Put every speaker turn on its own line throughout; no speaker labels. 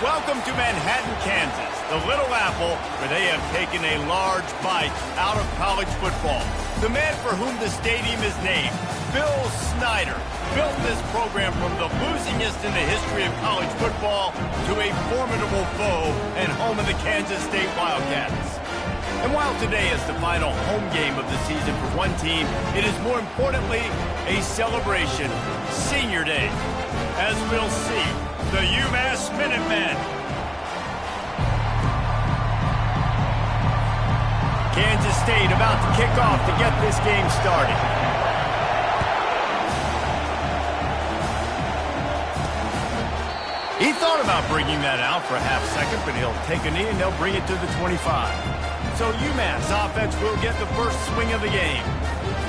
Welcome to Manhattan, Kansas, the Little Apple, where they have taken a large bite out of college football. The man for whom the stadium is named, Bill Snyder, built this program from the losingest in the history of college football to a formidable foe and home of the Kansas State Wildcats. And while today is the final home game of the season for one team, it is more importantly a celebration, Senior Day, as we'll see the UMass Minutemen. Kansas State about to kick off to get this game started. He thought about bringing that out for a half second, but he'll take a knee and they'll bring it to the 25. So UMass offense will get the first swing of the game.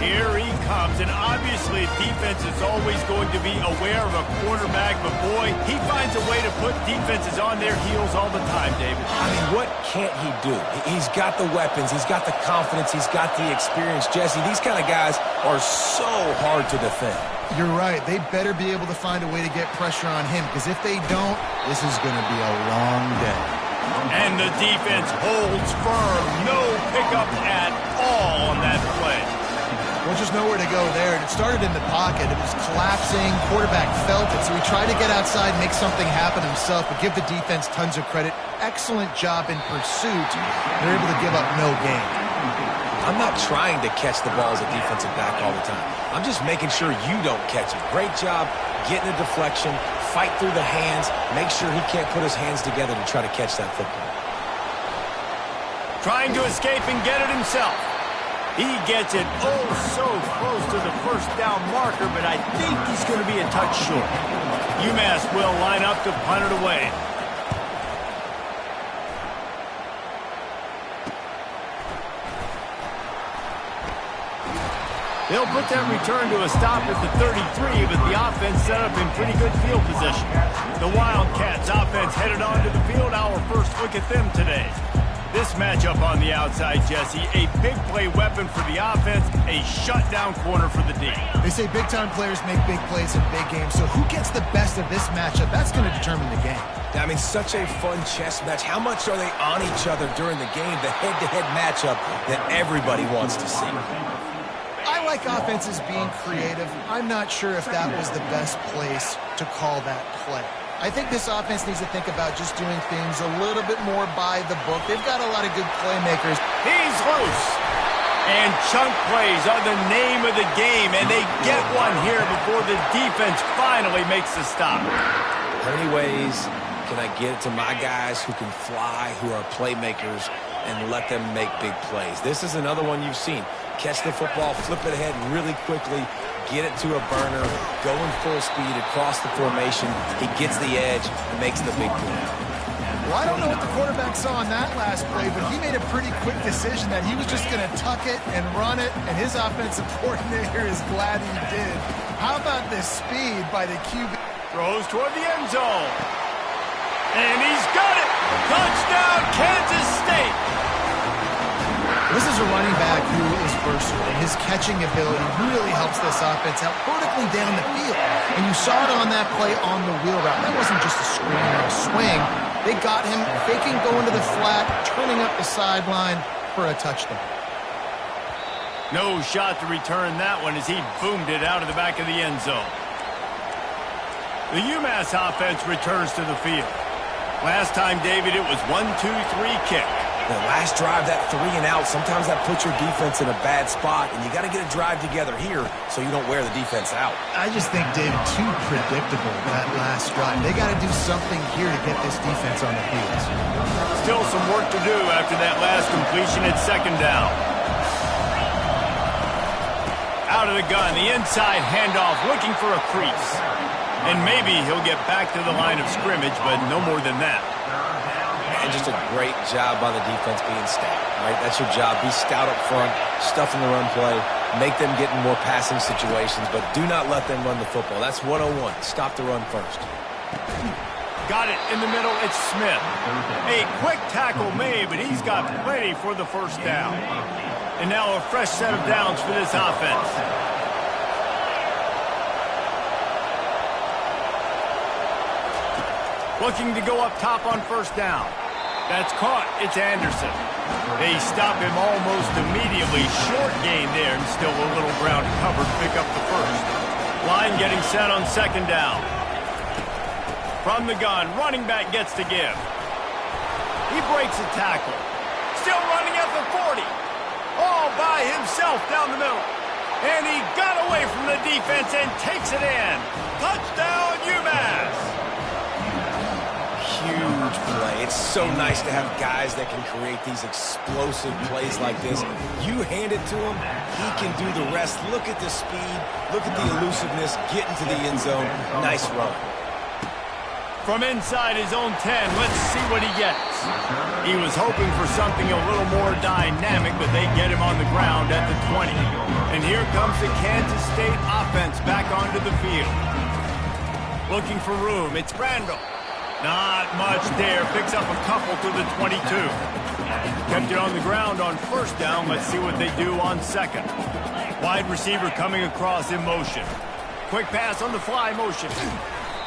Here he comes, and obviously defense is always going to be aware of a quarterback, but boy, he finds a way to put defenses on their heels all the time, David.
I mean, what can't he do? He's got the weapons, he's got the confidence, he's got the experience. Jesse, these kind of guys are so hard to defend.
You're right. They better be able to find a way to get pressure on him, because if they don't, this is going to be a long day.
And the defense holds firm. No pickup at all on that play.
Well, just nowhere to go there. It started in the pocket. It was collapsing. Quarterback felt it, so he tried to get outside, make something happen himself, but give the defense tons of credit. Excellent job in pursuit. They're able to give up no gain.
I'm not trying to catch the ball as a defensive back all the time. I'm just making sure you don't catch it. Great job getting a deflection, fight through the hands, make sure he can't put his hands together to try to catch that football.
Trying to escape and get it himself. He gets it oh so close to the first down marker, but I think he's going to be a touch short. UMass will line up to punt it away. They'll put that return to a stop at the 33, but the offense set up in pretty good field position. The Wildcats offense headed onto the field. Our first look at them today. This matchup on the outside, Jesse, a big play weapon for the offense, a shutdown corner for the D.
They say big-time players make big plays in big games, so who gets the best of this matchup? That's going to determine the game.
I mean, such a fun chess match. How much are they on each other during the game, the head-to-head matchup that everybody wants to see?
I like offenses being creative. I'm not sure if that was the best place to call that play. I think this offense needs to think about just doing things a little bit more by the book. They've got a lot of good playmakers.
He's loose. And chunk plays are the name of the game, and they get one here before the defense finally makes the stop.
How many ways can I get it to my guys who can fly, who are playmakers, and let them make big plays? This is another one you've seen. Catch the football, flip it ahead really quickly, get it to a burner, going full speed across the formation. He gets the edge and makes the big play.
Well, I don't know what the quarterback saw on that last play, but he made a pretty quick decision that he was just going to tuck it and run it, and his offensive coordinator is glad he did. How about this speed by the QB?
Throws toward the end zone. And he's got it! Touchdown, Kansas State!
This is a running back who is versatile, and his catching ability really helps this offense out vertically down the field. And you saw it on that play on the wheel route. That wasn't just a screen or a swing. They got him faking going to the flat, turning up the sideline for a touchdown.
No shot to return that one as he boomed it out of the back of the end zone. The UMass offense returns to the field. Last time, David, it was 1-2-3 kick.
The last drive, that 3 and out, sometimes that puts your defense in a bad spot, and you got to get a drive together here so you don't wear the defense out.
I just think, David, too predictable, that last drive. They got to do something here to get this defense on the heels.
Still some work to do after that last completion at second down. Out of the gun, the inside handoff, looking for a crease. And maybe he'll get back to the line of scrimmage, but no more than that.
And just a great job by the defense being stout, right? That's your job. Be stout up front, stuff in the run play, make them get in more passing situations, but do not let them run the football. That's 101. Stop the run first.
Got it in the middle. It's Smith. A quick tackle made, but he's got plenty for the first down. And now a fresh set of downs for this offense. Looking to go up top on first down. That's caught. It's Anderson. They stop him almost immediately. Short gain there, and still a little ground covered to pick up the first. Line getting set on second down. From the gun, running back gets to give. He breaks a tackle. Still running at the 40. All by himself down the middle. And he got away from the defense and takes it in. Touchdown, UMass.
Huge play. It's so nice to have guys that can create these explosive plays like this. You hand it to him, he can do the rest. Look at the speed, look at the elusiveness, get into the end zone. Nice run.
From inside his own 10, let's see what he gets. He was hoping for something a little more dynamic, but they get him on the ground at the 20. And here comes the Kansas State offense back onto the field. Looking for room, it's Randall. Not much there. Picks up a couple to the 22. Kept it on the ground on first down. Let's see what they do on second. Wide receiver coming across in motion. Quick pass on the fly motion.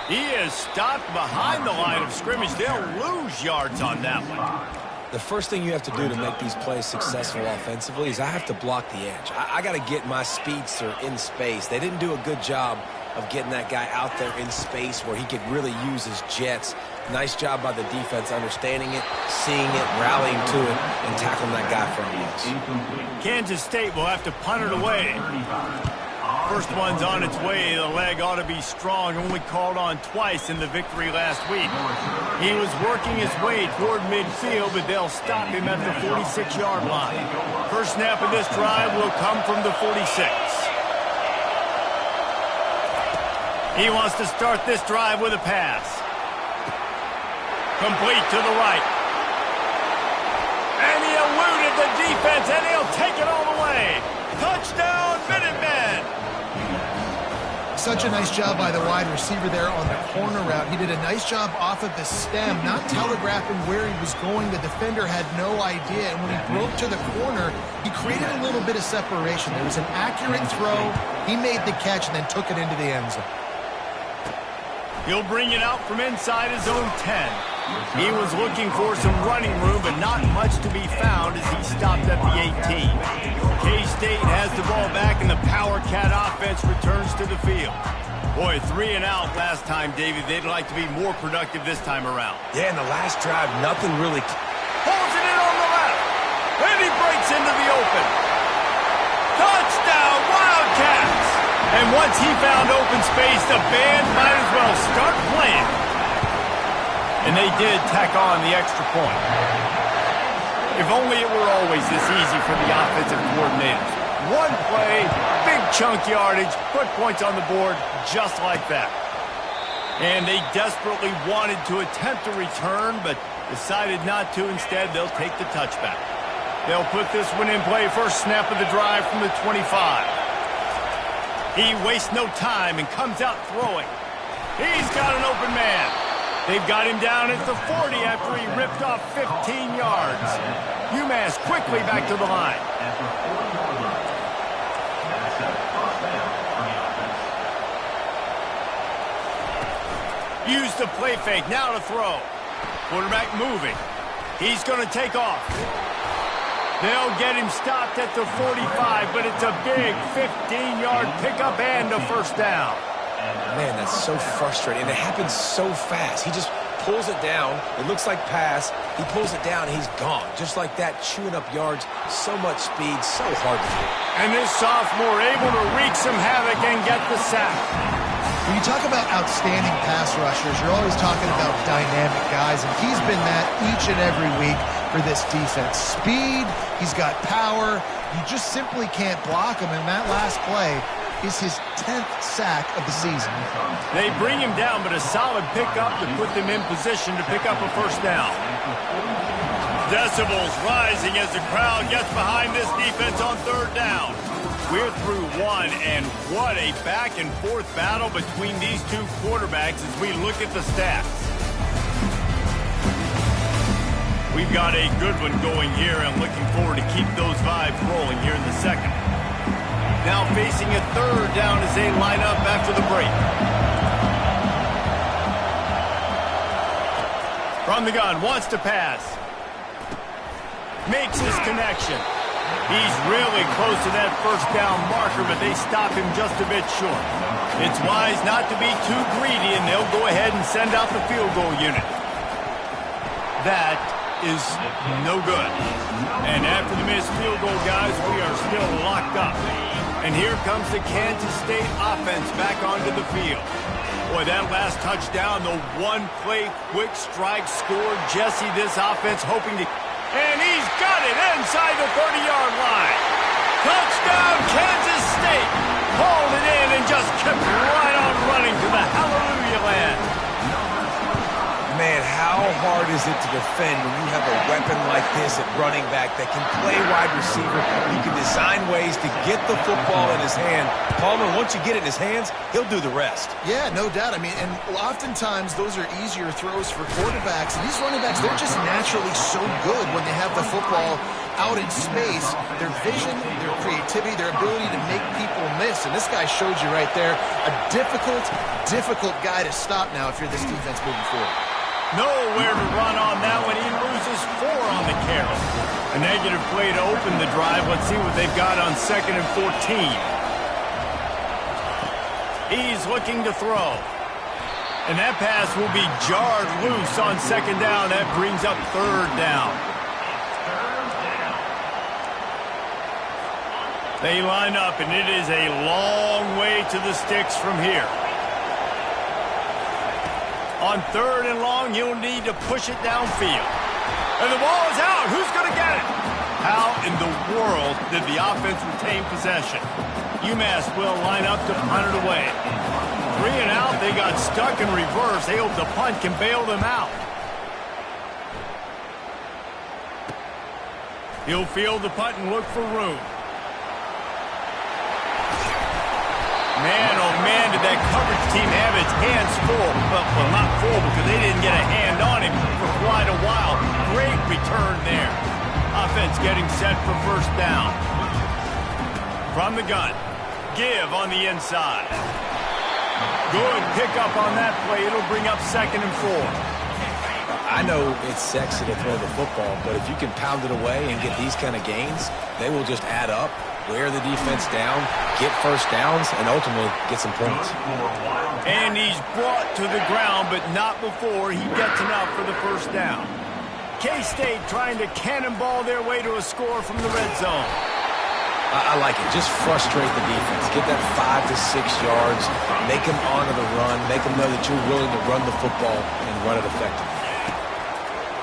He is stopped behind the line of scrimmage. They'll lose yards on that one.
The first thing you have to do to make these plays successful offensively is I have to block the edge. I got to get my speedster in space. They didn't do a good job of getting that guy out there in space where he could really use his jets. Nice job by the defense understanding it, seeing it, rallying to it, and tackling that guy from the edge.
Kansas State will have to punt it away. First one's on its way. The leg ought to be strong. Only called on twice in the victory last week. He was working his way toward midfield, but they'll stop him at the 46-yard line. First snap of this drive will come from the 46. He wants to start this drive with a pass. Complete to the right. And he eluded the defense, and he'll take it all the way. Touchdown, Minutemen!
Such a nice job by the wide receiver there on the corner route. He did a nice job off of the stem, not telegraphing where he was going. The defender had no idea, and when he broke to the corner, he created a little bit of separation. There was an accurate throw. He made the catch and then took it into the end zone.
He'll bring it out from inside his own 10. He was looking for some running room, but not much to be found as he stopped at the 18. K-State has the ball back, and the Power Cat offense returns to the field. Boy, 3 and out last time, David. They'd like to be more productive this time around.
Yeah, in the last drive, nothing really...
Pulls it in on the left, and he breaks into the open. Touchdown, Wildcats! And once he found open space, the band might as well start playing. And they did tack on the extra point. If only it were always this easy for the offensive coordinators. One play, big chunk yardage, put points on the board just like that. And they desperately wanted to attempt a return, but decided not to. Instead, they'll take the touchback. They'll put this one in play. First snap of the drive from the 25. He wastes no time and comes out throwing. He's got an open man. They've got him down at the 40 after he ripped off 15 yards. UMass quickly back to the line. Use the play fake, now to throw. Quarterback moving. He's going to take off. They'll get him stopped at the 45, but it's a big 15-yard pickup and a first down.
Man, that's so frustrating, and it happens so fast. He just pulls it down. It looks like pass. He pulls it down, and he's gone. Just like that, chewing up yards. So much speed, so hard to do.
And this sophomore able to wreak some havoc and get the sack.
When you talk about outstanding pass rushers, you're always talking about dynamic guys, and he's been that each and every week for this defense. Speed, he's got power. You just simply can't block him, and that last play is his 10th sack of the season.
They bring him down, but a solid pickup to put them in position to pick up a first down. Decibels rising as the crowd gets behind this defense on third down. We're through one, and what a back-and-forth battle between these two quarterbacks as we look at the stats. We've got a good one going here, and looking forward to keep those vibes rolling here in the second. Now facing a third down as they line up after the break. From the gun, wants to pass. Makes his connection. He's really close to that first down marker, but they stop him just a bit short. It's wise not to be too greedy, and they'll go ahead and send out the field goal unit. That is no good. And after the missed field goal, guys, we are still locked up. And here comes the Kansas State offense back onto the field. Boy, that last touchdown, the one-play quick strike scored. Jesse, this offense hoping to... And he's got it inside the 30-yard line. Touchdown, Kansas State. Hauled it in and just kept right on running to the hallelujah land.
Man, how hard is it to defend when you have a weapon like this at running back that can play wide receiver? You can design ways to get the football in his hand. Palmer, once you get it in his hands, he'll do the rest.
Yeah, no doubt. I mean, and oftentimes those are easier throws for quarterbacks. And these running backs, they're just naturally so good when they have the football out in space. Their vision, their creativity, their ability to make people miss. And this guy showed you right there a difficult guy to stop now if you're this defense moving forward.
Nowhere to run on that one. He loses 4 on the carry. A negative play to open the drive. Let's see what they've got on 2nd and 14. He's looking to throw. And that pass will be jarred loose on 2nd down. That brings up 3rd down. They line up, and it is a long way to the sticks from here. On 3rd and long, you'll need to push it downfield. And the ball is out. Who's going to get it? How in the world did the offense retain possession? UMass will line up to punt it away. 3 and out, they got stuck in reverse. They hope the punt can bail them out. He'll field the punt and look for room. Man, oh man, did that coverage team have its hands full. Well, not full because they didn't get a hand on him for quite a while. Great return there. Offense getting set for 1st down. From the gun. Give on the inside. Good pickup on that play. It'll bring up 2nd and 4.
I know it's sexy to throw the football, but if you can pound it away and get these kind of gains, they will just add up, wear the defense down, get 1st downs, and ultimately get some points.
And he's brought to the ground, but not before he gets enough for the 1st down. K-State trying to cannonball their way to a score from the red zone.
I like it. Just frustrate the defense. Get that 5 to 6 yards. Make them honor the run. Make them know that you're willing to run the football and run it effectively.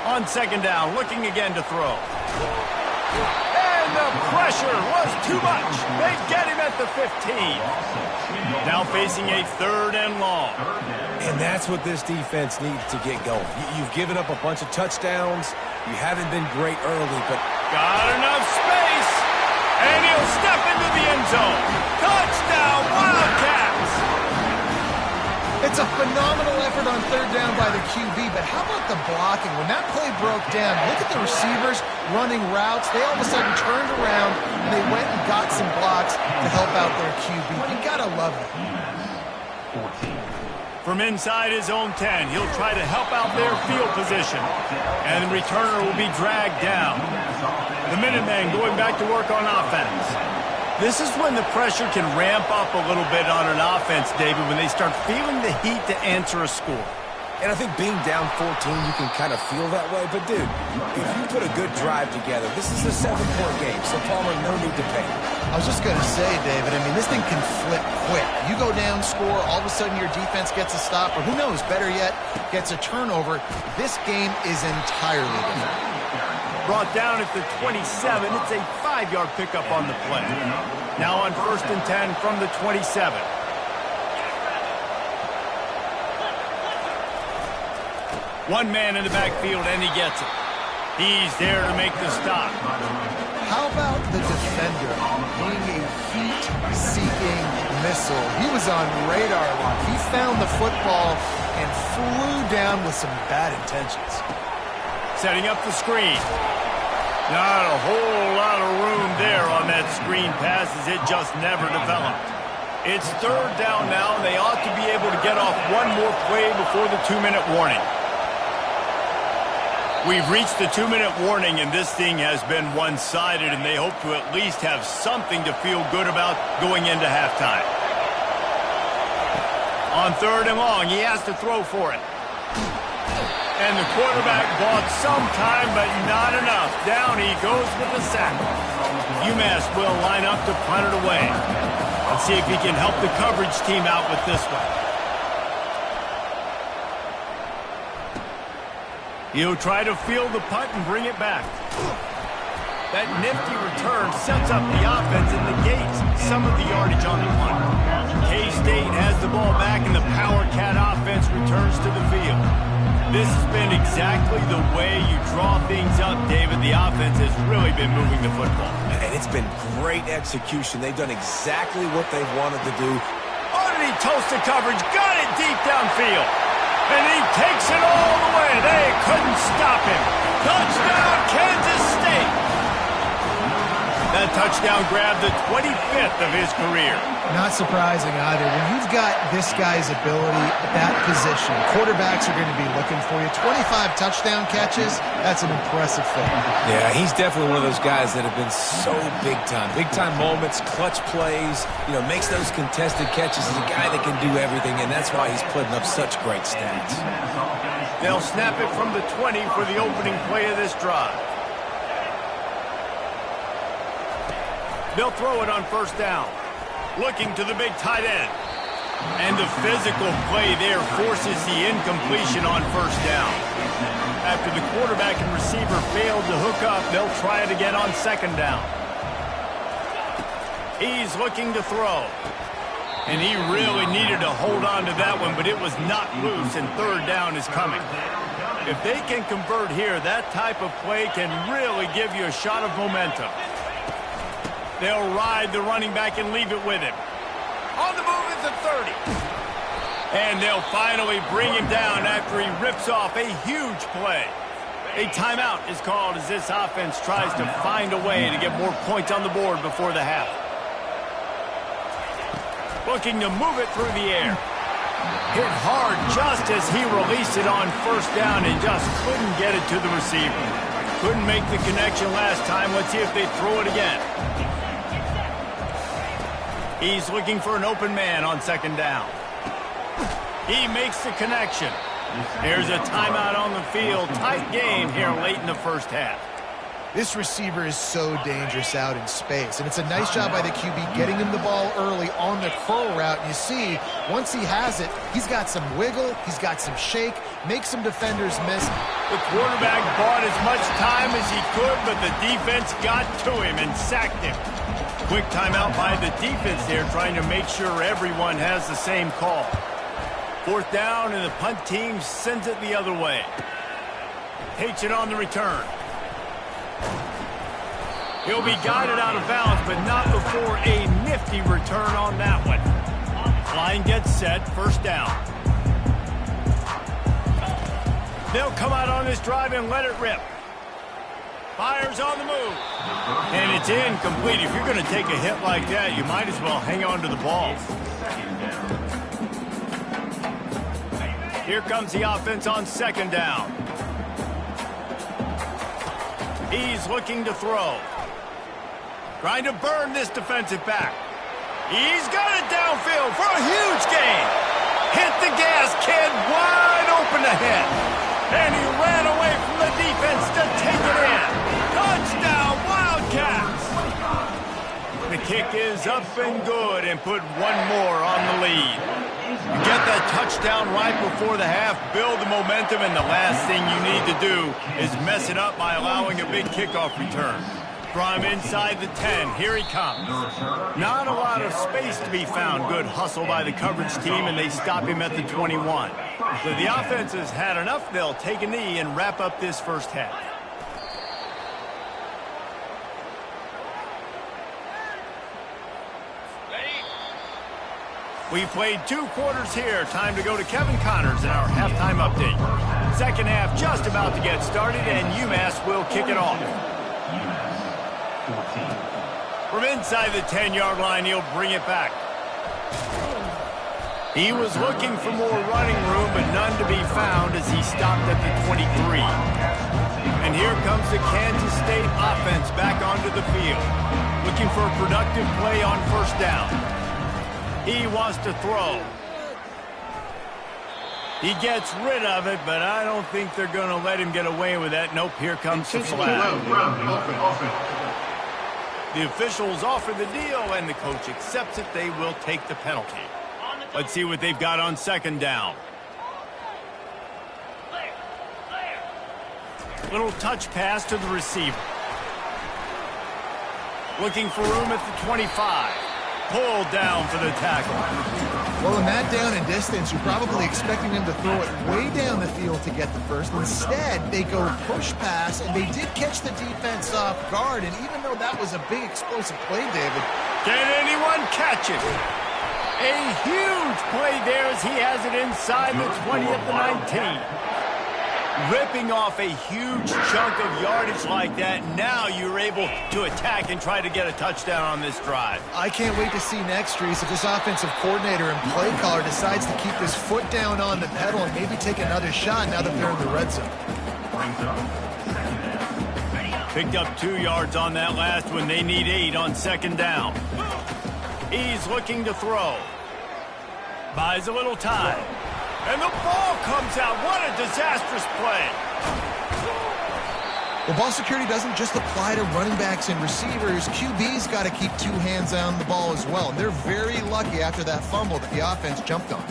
On 2nd down, looking again to throw. And the pressure was too much. They get him at the 15. Now facing a 3rd and long.
And that's what this defense needs to get going. You've given up a bunch of touchdowns. You haven't been great early, but...
Got enough space. And he'll step into the end zone. Touchdown, Wildcats.
It's a phenomenal effort on 3rd down by the QB, but how about the blocking? When that play broke down, look at the receivers running routes. They all of a sudden turned around, and they went and got some blocks to help out their QB. You gotta love it.
From inside his own 10, he'll try to help out their field position. And the returner will be dragged down. The Minutemen going back to work on offense. This is when the pressure can ramp up a little bit on an offense, David, when they start feeling the heat to answer a score.
And I think being down 14, you can kind of feel that way. But, dude, if you put a good drive together, this is a 7-point game, so Palmer, no need to panic.
I was just going to say, David, I mean, this thing can flip quick. You go down, score, all of a sudden your defense gets a stop, or who knows, better yet, gets a turnover. This game is entirely different.
Brought down at the 27. It's a 5-yard pickup on the play. Now on 1st and 10 from the 27. One man in the backfield, and he gets it. He's there to make the stop.
How about the defender being a heat-seeking missile? He was on radar lock. He found the football and flew down with some bad intentions.
Setting up the screen. Not a whole lot of room there on that screen pass as it just never developed. It's 3rd down now, and they ought to be able to get off one more play before the 2-minute warning. We've reached the 2-minute warning, and this thing has been one-sided, and they hope to at least have something to feel good about going into halftime. On 3rd and long, he has to throw for it. And the quarterback bought some time, but not enough. Down he goes with the sack. UMass will line up to punt it away. Let's see if he can help the coverage team out with this one. He'll try to field the punt and bring it back. That nifty return sets up the offense and negates some of the yardage on the punt. K-State has the ball back, and the Power Cat offense returns to the field. This has been exactly the way you draw things up, David. The offense has really been moving the football.
And it's been great execution. They've done exactly what they've wanted to do.
Oh, did he toast the coverage? Got it deep downfield. And he takes it all the way. They couldn't stop him. Touchdown, Kansas State. That touchdown grabbed the 25th of his career.
Not surprising either. When you've got this guy's ability at that position, quarterbacks are going to be looking for you. 25 touchdown catches, that's an impressive thing.
Yeah, he's definitely one of those guys that have been so big time. Big time moments, clutch plays, makes those contested catches. He's a guy that can do everything, and that's why he's putting up such great stats.
They'll snap it from the 20 for the opening play of this drive. They'll throw it on 1st down. Looking to the big tight end. And the physical play there forces the incompletion on 1st down. After the quarterback and receiver failed to hook up, they'll try it again on 2nd down. He's looking to throw. And he really needed to hold on to that one, but it was not loose, and 3rd down is coming. If they can convert here, that type of play can really give you a shot of momentum. They'll ride the running back and leave it with him. On the move at the 30. And they'll finally bring him down after he rips off a huge play. A timeout is called as this offense tries to find a way to get more points on the board before the half. Looking to move it through the air. Hit hard just as he released it on 1st down and just couldn't get it to the receiver. Couldn't make the connection last time. Let's see if they throw it again. He's looking for an open man on 2nd down. He makes the connection. There's a timeout on the field. Tight game here late in the 1st half.
This receiver is so dangerous out in space, and it's a nice job by the QB getting him the ball early on the curl route. And you see, once he has it, he's got some wiggle, he's got some shake, makes some defenders miss.
The quarterback bought as much time as he could, but the defense got to him and sacked him. Quick timeout by the defense there, trying to make sure everyone has the same call. 4th down, and the punt team sends it the other way. Takes it on the return. He'll be guided out of bounds, but not before a nifty return on that one. Line gets set, 1st down. They'll come out on this drive and let it rip. Fires on the move. And it's incomplete. If you're going to take a hit like that, you might as well hang on to the ball. Here comes the offense on 2nd down. He's looking to throw. Trying to burn this defensive back. He's got it downfield for a huge gain. Hit the gas, kid, wide open ahead. And he ran away from the defense to take it in. Touchdown, Wildcats. The kick is up and good and put one more on the lead. You get that touchdown right before the half, build the momentum, and the last thing you need to do is mess it up by allowing a big kickoff return. From inside the 10, here he comes. Not a lot of space to be found. Good hustle by the coverage team, and they stop him at the 21. So the offense has had enough. They'll take a knee and wrap up this 1st half. We played 2 quarters here. Time to go to Kevin Connors in our halftime update. 2nd half just about to get started, and UMass will kick it off. From inside the 10-yard line, he'll bring it back. He was looking for more running room, but none to be found as he stopped at the 23. And here comes the Kansas State offense back onto the field, looking for a productive play on first down. He wants to throw. He gets rid of it, but I don't think they're going to let him get away with that. Nope, here comes the flag. The officials offer the deal, and the coach accepts it. They will take the penalty. Let's see what they've got on second down. Little touch pass to the receiver. Looking for room at the 25. Pulled down for the tackle.
Well, in that down and distance, you're probably expecting them to throw it way down the field to get the first. Instead, they go push pass, and they did catch the defense off guard. And even though that was a big explosive play, David.
Can anyone catch it? A huge play there as he has it inside the 20 at the 19. Ripping off a huge chunk of yardage like that, now you're able to attack and try to get a touchdown on this drive.
I can't wait to see next, Reese, if this offensive coordinator and play caller decides to keep his foot down on the pedal and maybe take another shot now that they're in the red zone.
Picked up 2 yards on that last one. They need 8 on second down. He's looking to throw. Buys a little time. And the ball comes out. What a disastrous play.
Well, ball security doesn't just apply to running backs and receivers. QB's got to keep 2 hands on the ball as well. And they're very lucky after that fumble that the offense jumped on.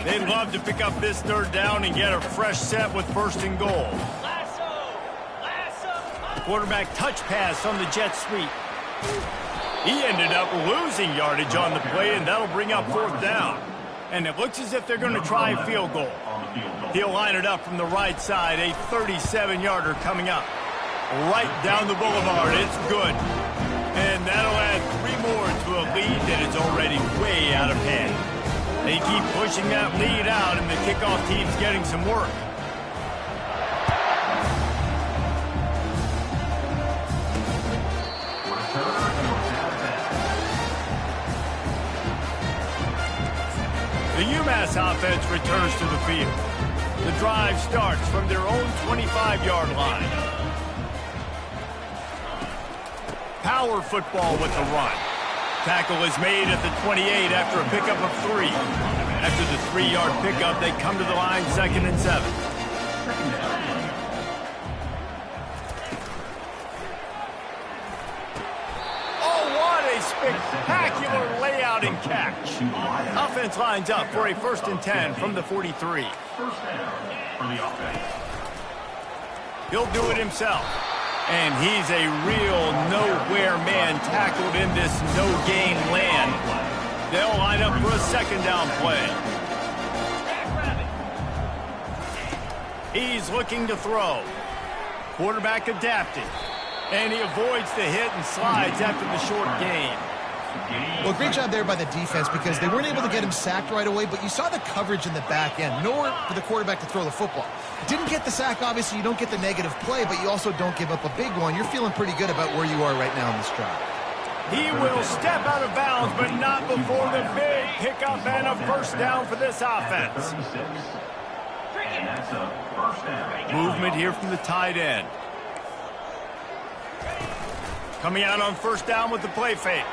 They'd love to pick up this third down and get a fresh set with first and goal. Quarterback touch pass on the jet sweep. He ended up losing yardage on the play, and that'll bring up fourth down. And it looks as if they're going to try a field goal. He'll line it up from the right side. A 37-yarder coming up. Right down the boulevard. It's good. And that'll add 3 more to a lead that is already way out of hand. They keep pushing that lead out, and the kickoff team's getting some work. The UMass offense returns to the field. The drive starts from their own 25-yard line. Power football with the run. Tackle is made at the 28 after a pickup of 3. After the 3-yard pickup, they come to the line 2nd and 7. Spectacular layout and catch. Offense lines up for a 1st and 10 from the 43. He'll do it himself. And he's a real nowhere man tackled in this no-gain land. They'll line up for a 2nd down play. He's looking to throw. Quarterback adapting. And he avoids the hit and slides after the short gain.
Well, great job there by the defense because they weren't able to get him sacked right away, but you saw the coverage in the back end. Nowhere for the quarterback to throw the football. Didn't get the sack, obviously. You don't get the negative play, but you also don't give up a big one. You're feeling pretty good about where you are right now in this drive.
He will step out of bounds, but not before the big pickup and a 1st down for this offense. Movement here from the tight end. Coming out on 1st down with the play fake.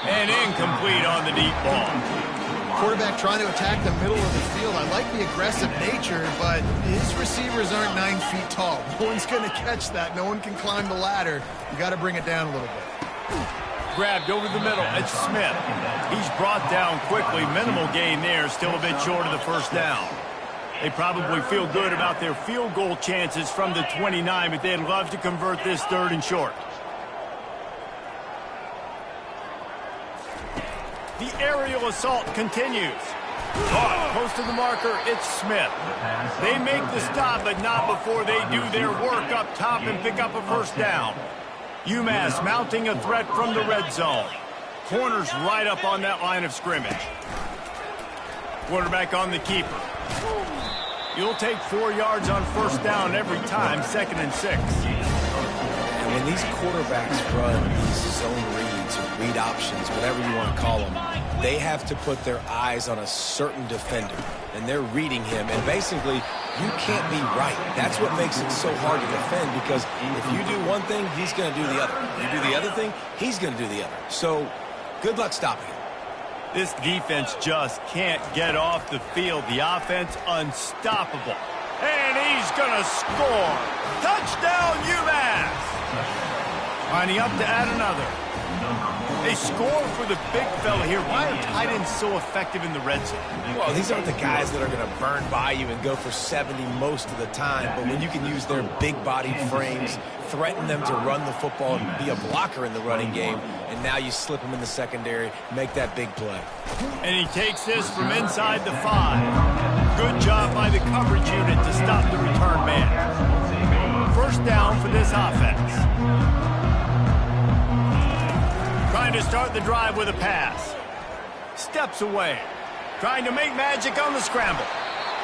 And incomplete on the deep ball.
Quarterback trying to attack the middle of the field. I like the aggressive nature, but his receivers aren't 9 feet tall. No one's going to catch that. No one can climb the ladder. You got to bring it down a little bit.
Grabbed over the middle. It's Smith. He's brought down quickly. Minimal gain there. Still a bit short of the 1st down. They probably feel good about their field goal chances from the 29, but they'd love to convert this 3rd and short. The aerial assault continues. Caught close to the marker, it's Smith. They make the stop, but not before they do their work up top and pick up a 1st down. UMass mounting a threat from the red zone. Corners right up on that line of scrimmage. Quarterback on the keeper. You'll take 4 yards on 1st down every time, 2nd and 6.
And when these quarterbacks run these zone reads or read options, whatever you want to call them, they have to put their eyes on a certain defender, and they're reading him, and basically you can't be right. That's what makes it so hard to defend, because if you do one thing, he's going to do the other. If you do the other thing, he's going to do the other. So good luck stopping him.
This defense just can't get off the field. The offense unstoppable. And he's going to score. Touchdown, UMass. Lining up to add another. They score for the big fella here. Why are tight ends so effective in the red zone?
Well, these aren't the guys that are going to burn by you and go for 70 most of the time, but when you can use their big-bodied frames, threaten them to run the football and be a blocker in the running game, and now you slip them in the secondary, make that big play.
And he takes this from inside the 5. Good job by the coverage unit to stop the return man. First down for this offense. Trying to start the drive with a pass. Steps away. Trying to make magic on the scramble.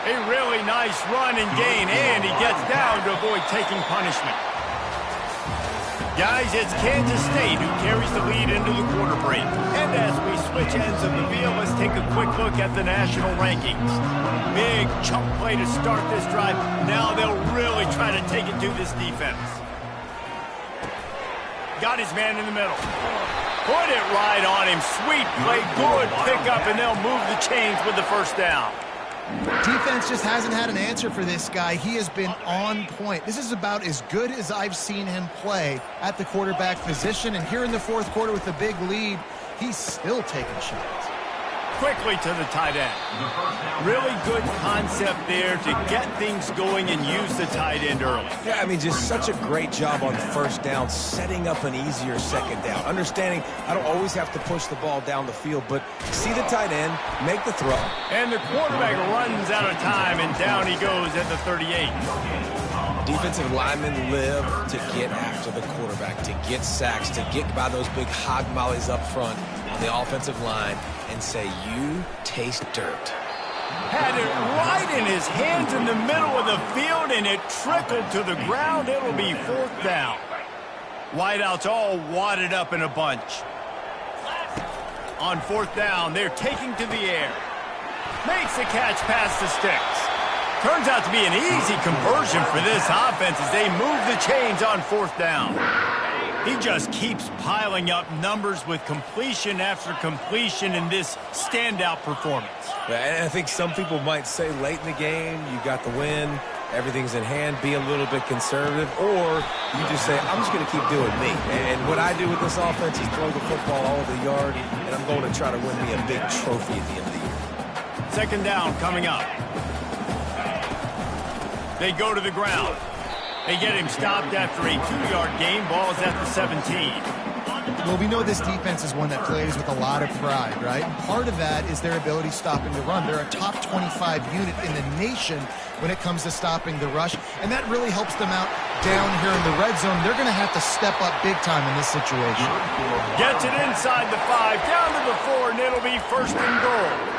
A really nice run and gain, and he gets down to avoid taking punishment. Guys, it's Kansas State who carries the lead into the quarter break. And as we switch ends of the field, let's take a quick look at the national rankings. Big chunk play to start this drive. Now they'll really try to take it to this defense. Got his man in the middle. Put it right on him. Sweet play, good pickup, and they'll move the chains with the first down.
Defense just hasn't had an answer for this guy. He has been on point. This is about as good as I've seen him play at the quarterback position. And here in the fourth quarter with a big lead, he's still taking shots.
Quickly to the tight end. Really good concept there to get things going and use the tight end early.
Yeah, I mean, just such a great job on first down, setting up an easier second down. Understanding I don't always have to push the ball down the field, but see the tight end, make the throw.
And the quarterback runs out of time, and down he goes at the 38.
Defensive linemen live to get after the quarterback, to get sacks, to get by those big hog mollies up front on the offensive line and say, you taste dirt.
Had it right in his hands in the middle of the field, and it trickled to the ground. It'll be fourth down. Wideouts all wadded up in a bunch. On fourth down, they're taking to the air. Makes the catch past the sticks. Turns out to be an easy conversion for this offense as they move the chains on fourth down. He just keeps piling up numbers with completion after completion in this standout performance.
And I think some people might say late in the game, you got the win, everything's in hand, be a little bit conservative, or you just say, I'm just going to keep doing me. And what I do with this offense is throw the football all over the yard, and I'm going to try to win me a big trophy at the end of the year.
Second down coming up. They go to the ground. They get him stopped after a 2-yard gain. Ball's at the 17.
Well, we know this defense is one that plays with a lot of pride, right? And part of that is their ability stopping the run. They're a top 25 unit in the nation when it comes to stopping the rush, and that really helps them out down here in the red zone. They're going to have to step up big time in this situation.
Gets it inside the 5, down to the 4, and it'll be first and goal.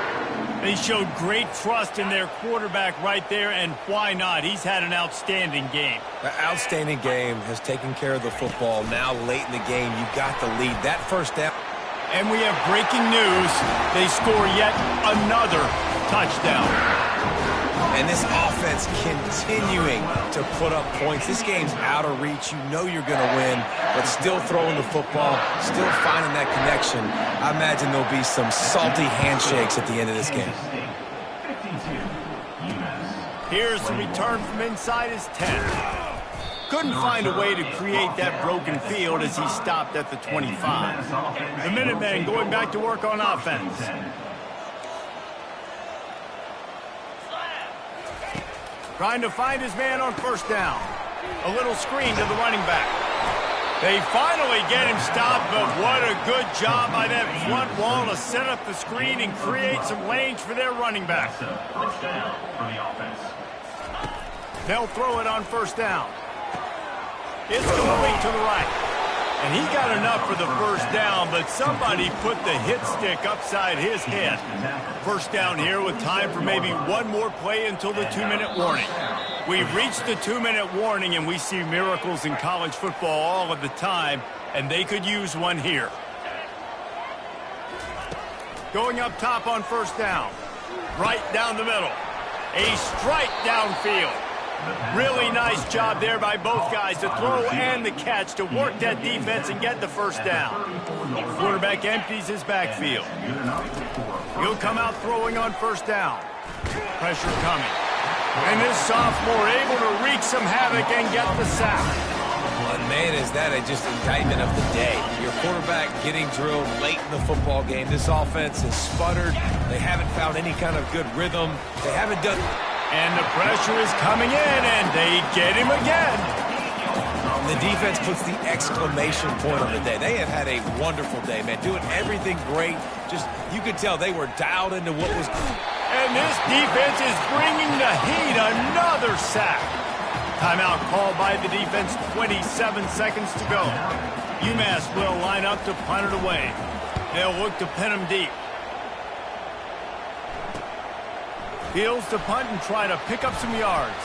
They showed great trust in their quarterback right there, and why not? He's had an outstanding game.
An outstanding game, has taken care of the football. Now late in the game, you got the lead. That first down.
And we have breaking news. They score yet another touchdown.
And this offense continuing to put up points. This game's out of reach. You know you're going to win, but still throwing the football, still finding that connection. I imagine there'll be some salty handshakes at the end of this game.
Here's the return from inside his 10. Couldn't find a way to create that broken field as he stopped at the 25. The Minutemen going back to work on offense. Trying to find his man on first down. A little screen to the running back. They finally get him stopped, but what a good job by that front wall to set up the screen and create some lanes for their running back. They'll throw it on first down. It's going to the right. And he got enough for the first down, but somebody put the hit stick upside his head. First down here with time for maybe one more play until the 2-minute warning. We've reached the 2-minute warning, and we see miracles in college football all of the time, and they could use one here. Going up top on first down. Right down the middle. A strike downfield. Really nice job there by both guys, the throw and the catch, to work that defense and get the first down. Quarterback empties his backfield. He'll come out throwing on first down. Pressure coming. And this sophomore able to wreak some havoc and get the sack.
And man, is that just indictment of the day. Your quarterback getting drilled late in the football game. This offense has sputtered. They haven't found any kind of good rhythm. They haven't done...
And the pressure is coming in, and they get him again.
The defense puts the exclamation point on the day. They have had a wonderful day, man. Doing everything great. Just, you could tell they were dialed into what was...
And this defense is bringing the heat. Another sack. Timeout called by the defense. 27 seconds to go. UMass will line up to punt it away. They'll look to pin him deep. Fields to punt and try to pick up some yards.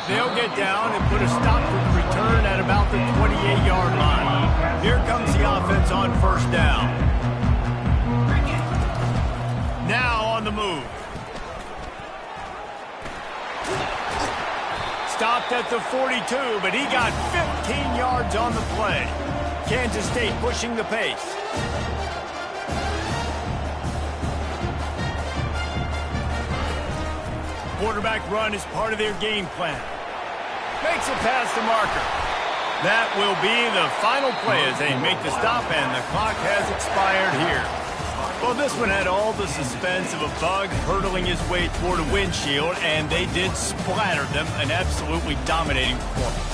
They'll get down and put a stop to the return at about the 28-yard line. Here comes the offense on first down. Now on the move. Stopped at the 42, but he got 15 yards on the play. Kansas State pushing the pace. Quarterback run is part of their game plan. Makes it past the marker. That will be the final play as they make the stop, and the clock has expired here. Well, this one had all the suspense of a bug hurtling his way toward a windshield, and they did splatter them. An absolutely dominating performance.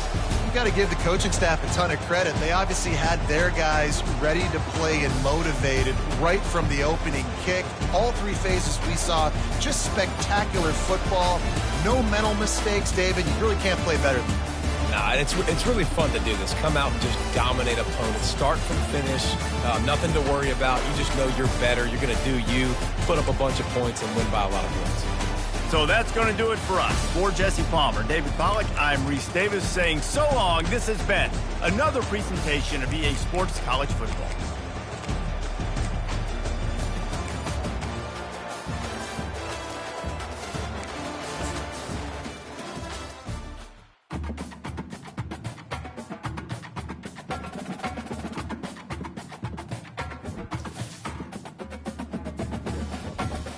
You got to give the coaching staff a ton of credit. They obviously had their guys ready to play and motivated right from the opening kick. All three phases we saw, just spectacular football. No mental mistakes, David. You really can't play better than that.
Nah, it's really fun to do this. Come out and just dominate opponents. Start from finish. Nothing to worry about. You just know you're better. You're going to do you. Put up a bunch of points and win by a lot of points.
So that's going to do it for us. For Jesse Palmer, David Pollack, I'm Reese Davis saying so long. This has been another presentation of EA Sports College Football.